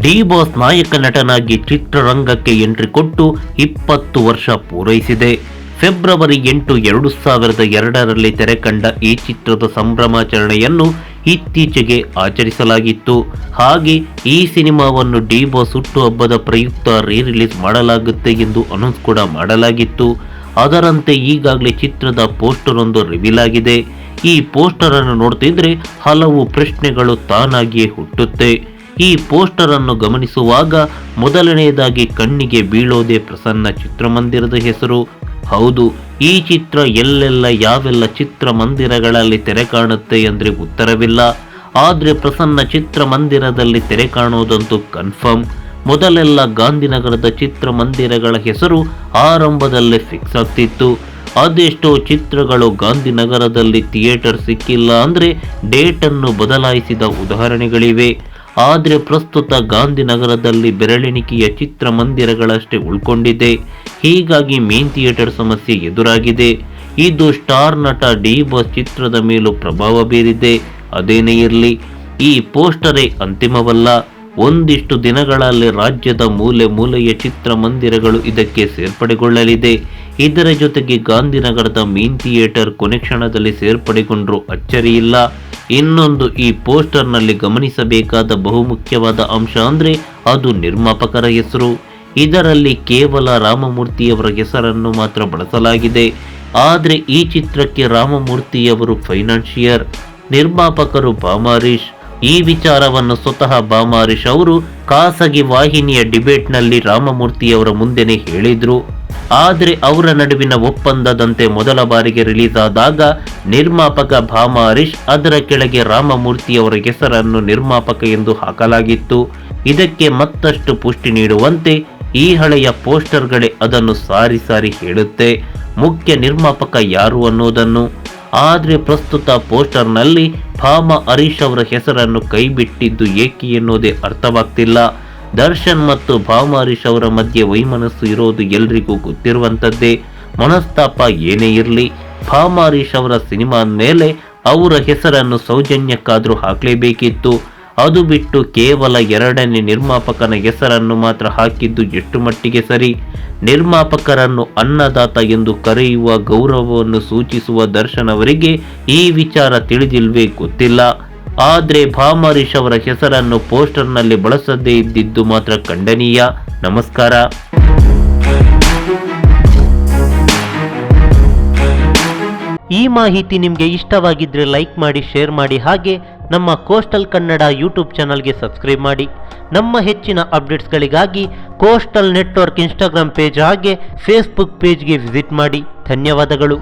D boss ನಾಯಕ ನಟನಾಗಿ ಚಿತ್ರರಂಗಕ್ಕೆ ಎಂಟ್ರಿ ಕೊಟ್ಟು 20 ವರ್ಷ ಪೂರೈಸಿದೆ. ಫೆಬ್ರವರಿ 8, 2002ರಲ್ಲಿ ತೆರೆಕಂಡ ಈ ಚಿತ್ರದ ಸಂಭ್ರಮಾಚರಣೆಯನ್ನು ಇತ್ತೀಚೆಗೆ ಆಚರಿಸಲಾಗಿತ್ತು. ಹಾಗೆ ಈ ಸಿನಿಮಾವನ್ನು ಡಿ ಬಾಸ್ ಹುಟ್ಟುಹಬ್ಬದ ಪ್ರಯುಕ್ತ ರಿಲೀಸ್ ಮಾಡಲಾಗುತ್ತೆ ಎಂದು ಅನೌನ್ಸ್ ಕೂಡ ಮಾಡಲಾಗಿತ್ತು. ಅದರಂತೆ ಈಗಾಗಲೇ ಚಿತ್ರದ ಪೋಸ್ಟರ್ ಒಂದು ರಿವೀಲ್ ಆಗಿದೆ. ಈ ಪೋಸ್ಟರ್ ಅನ್ನು ನೋಡ್ತಿದ್ರೆ ಹಲವು ಪ್ರಶ್ನೆಗಳು ತಾನಾಗಿಯೇ ಹುಟ್ಟುತ್ತೆ. ಈ ಪೋಸ್ಟರ್ ಅನ್ನು ಗಮನಿಸುವಾಗ ಮೊದಲನೆಯದಾಗಿ ಕಣ್ಣಿಗೆ ಬೀಳೋದೇ ಪ್ರಸನ್ನ ಚಿತ್ರಮಂದಿರದ ಹೆಸರು. ಹೌದು, ಈ ಚಿತ್ರ ಎಲ್ಲೆಲ್ಲ ಯಾವೆಲ್ಲ ಚಿತ್ರಮಂದಿರಗಳಲ್ಲಿ ತೆರೆ ಕಾಣುತ್ತೆ ಅಂದರೆ ಉತ್ತರವಿಲ್ಲ. ಆದರೆ ಪ್ರಸನ್ನ ಚಿತ್ರಮಂದಿರದಲ್ಲಿ ತೆರೆ ಕಾಣೋದಂತೂ ಕನ್ಫರ್ಮ್. ಮೊದಲೆಲ್ಲ ಗಾಂಧಿನಗರದ ಚಿತ್ರಮಂದಿರಗಳ ಹೆಸರು ಆರಂಭದಲ್ಲೇ ಫಿಕ್ಸ್ ಆಗ್ತಿತ್ತು. ಅದೆಷ್ಟೋ ಚಿತ್ರಗಳು ಗಾಂಧಿನಗರದಲ್ಲಿ ಥಿಯೇಟರ್ ಸಿಕ್ಕಿಲ್ಲ ಅಂದರೆ ಡೇಟನ್ನು ಬದಲಾಯಿಸಿದ ಉದಾಹರಣೆಗಳಿವೆ. ಆದರೆ ಪ್ರಸ್ತುತ ಗಾಂಧಿನಗರದಲ್ಲಿ ಬೆರಳೆಣಿಕೆಯ ಚಿತ್ರಮಂದಿರಗಳಷ್ಟೇ ಉಳ್ಕೊಂಡಿದೆ. ಹೀಗಾಗಿ ಮೇನ್ ಥಿಯೇಟರ್ ಸಮಸ್ಯೆ ಎದುರಾಗಿದೆ. ಇದು ಸ್ಟಾರ್ ನಟ ಡಿ ಬಾಸ್ ಚಿತ್ರದ ಮೇಲೂ ಪ್ರಭಾವ ಬೀರಿದೆ. ಅದೇನೇ ಇರಲಿ, ಈ ಪೋಸ್ಟರೇ ಅಂತಿಮವಲ್ಲ. ಒಂದಿಷ್ಟು ದಿನಗಳಲ್ಲಿ ರಾಜ್ಯದ ಮೂಲೆ ಮೂಲೆಯ ಚಿತ್ರಮಂದಿರಗಳು ಇದಕ್ಕೆ ಸೇರ್ಪಡೆಗೊಳ್ಳಲಿದೆ. ಇದರ ಜೊತೆಗೆ ಗಾಂಧಿನಗರದ ಮೇನ್ ಥಿಯೇಟರ್ ಕೊನೆ ಕ್ಷಣದಲ್ಲಿ ಸೇರ್ಪಡೆಗೊಂಡರೂ ಅಚ್ಚರಿಯಿಲ್ಲ. ಇನ್ನೊಂದು, ಈ ಪೋಸ್ಟರ್ನಲ್ಲಿ ಗಮನಿಸಬೇಕಾದ ಬಹುಮುಖ್ಯವಾದ ಅಂಶ ಅಂದರೆ ಅದು ನಿರ್ಮಾಪಕರ ಹೆಸರು. ಇದರಲ್ಲಿ ಕೇವಲ ರಾಮಮೂರ್ತಿಯವರ ಹೆಸರನ್ನು ಮಾತ್ರ ಬಳಸಲಾಗಿದೆ. ಆದರೆ ಈ ಚಿತ್ರಕ್ಕೆ ರಾಮಮೂರ್ತಿಯವರು ಫೈನಾನ್ಷಿಯರ್, ನಿರ್ಮಾಪಕರು ಬಾಮಾರೀಶ್. ಈ ವಿಚಾರವನ್ನು ಸ್ವತಃ ಬಾಮಾರೀಶ್ ಅವರು ಖಾಸಗಿ ವಾಹಿನಿಯ ಡಿಬೇಟ್ನಲ್ಲಿ ರಾಮಮೂರ್ತಿಯವರ ಮುಂದೆನೇ ಹೇಳಿದ್ರು. ಆದರೆ ಅವರ ನಡುವಿನ ಒಪ್ಪಂದದಂತೆ ಮೊದಲ ಬಾರಿಗೆ ರಿಲೀಸ್ ಆದಾಗ ನಿರ್ಮಾಪಕ ಬಾಮಾರೀಶ್, ಅದರ ಕೆಳಗೆ ರಾಮಮೂರ್ತಿಯವರ ಹೆಸರನ್ನು ನಿರ್ಮಾಪಕ ಎಂದು ಹಾಕಲಾಗಿತ್ತು. ಇದಕ್ಕೆ ಮತ್ತಷ್ಟು ಪುಷ್ಟಿ ನೀಡುವಂತೆ ಈ ಹಳೆಯ ಪೋಸ್ಟರ್ಗಳೇ ಅದನ್ನು ಸಾರಿ ಸಾರಿ ಹೇಳುತ್ತೆ, ಮುಖ್ಯ ನಿರ್ಮಾಪಕ ಯಾರು ಅನ್ನೋದನ್ನು. ಆದರೆ ಪ್ರಸ್ತುತ ಪೋಸ್ಟರ್ನಲ್ಲಿ ಹರೀಶ್ ಅವರ ಹೆಸರನ್ನು ಕೈಬಿಟ್ಟಿದ್ದು ಏಕೆ ಎನ್ನುವುದೇ ಅರ್ಥವಾಗ್ತಿಲ್ಲ. ದರ್ಶನ್ ಮತ್ತು ಹರೀಶ್ ಅವರ ಮಧ್ಯೆ ವೈಮನಸ್ಸು ಇರೋದು ಎಲ್ರಿಗೂ ಗೊತ್ತಿರುವಂಥದ್ದೇ. ಮನಸ್ತಾಪ ಏನೇ ಇರಲಿ, ಹರೀಶ್ ಅವರ ಸಿನಿಮಾ ಮೇಲೆ ಅವರ ಹೆಸರನ್ನು ಸೌಜನ್ಯಕ್ಕಾದರೂ ಹಾಕಲೇಬೇಕಿತ್ತು. ಅದು ಬಿಟ್ಟು ಕೇವಲ ಎರಡನೇ ನಿರ್ಮಾಪಕನ ಹೆಸರನ್ನು ಮಾತ್ರ ಹಾಕಿದ್ದು ಎಷ್ಟು ಮಟ್ಟಿಗೆ ಸರಿ? ನಿರ್ಮಾಪಕರನ್ನು ಅನ್ನದಾತ ಎಂದು ಕರೆಯುವ ಗೌರವವನ್ನು ಸೂಚಿಸುವ ದರ್ಶನ್ ಅವರಿಗೆ ಈ ವಿಚಾರ ತಿಳಿದಿಲ್ವೇ ಗೊತ್ತಿಲ್ಲ. ಆದರೆ ಹರೀಶ್ ಅವರ ಹೆಸರನ್ನು ಪೋಸ್ಟರ್ನಲ್ಲಿ ಬಳಸದೇ ಇದ್ದಿದ್ದು ಮಾತ್ರ ಖಂಡನೀಯ. ನಮಸ್ಕಾರ. ಈ ಮಾಹಿತಿ ನಿಮಗೆ ಇಷ್ಟವಾಗಿದ್ರೆ ಲೈಕ್ ಮಾಡಿ, ಶೇರ್ ಮಾಡಿ. ಹಾಗೆ ನಮ್ಮ ಕೋಸ್ಟಲ್ ಕನ್ನಡ ಯೂಟ್ಯೂಬ್ ಚಾನಲ್ಗೆ ಸಬ್ಸ್ಕ್ರೈಬ್ ಮಾಡಿ. ನಮ್ಮ ಹೆಚ್ಚಿನ ಅಪ್ಡೇಟ್ಸ್ಗಳಿಗಾಗಿ ಕೋಸ್ಟಲ್ ನೆಟ್ವರ್ಕ್ ಇನ್ಸ್ಟಾಗ್ರಾಮ್ ಪೇಜ್ ಹಾಗೆ ಫೇಸ್ಬುಕ್ ಪೇಜ್ಗೆ ವಿಸಿಟ್ ಮಾಡಿ. ಧನ್ಯವಾದಗಳು.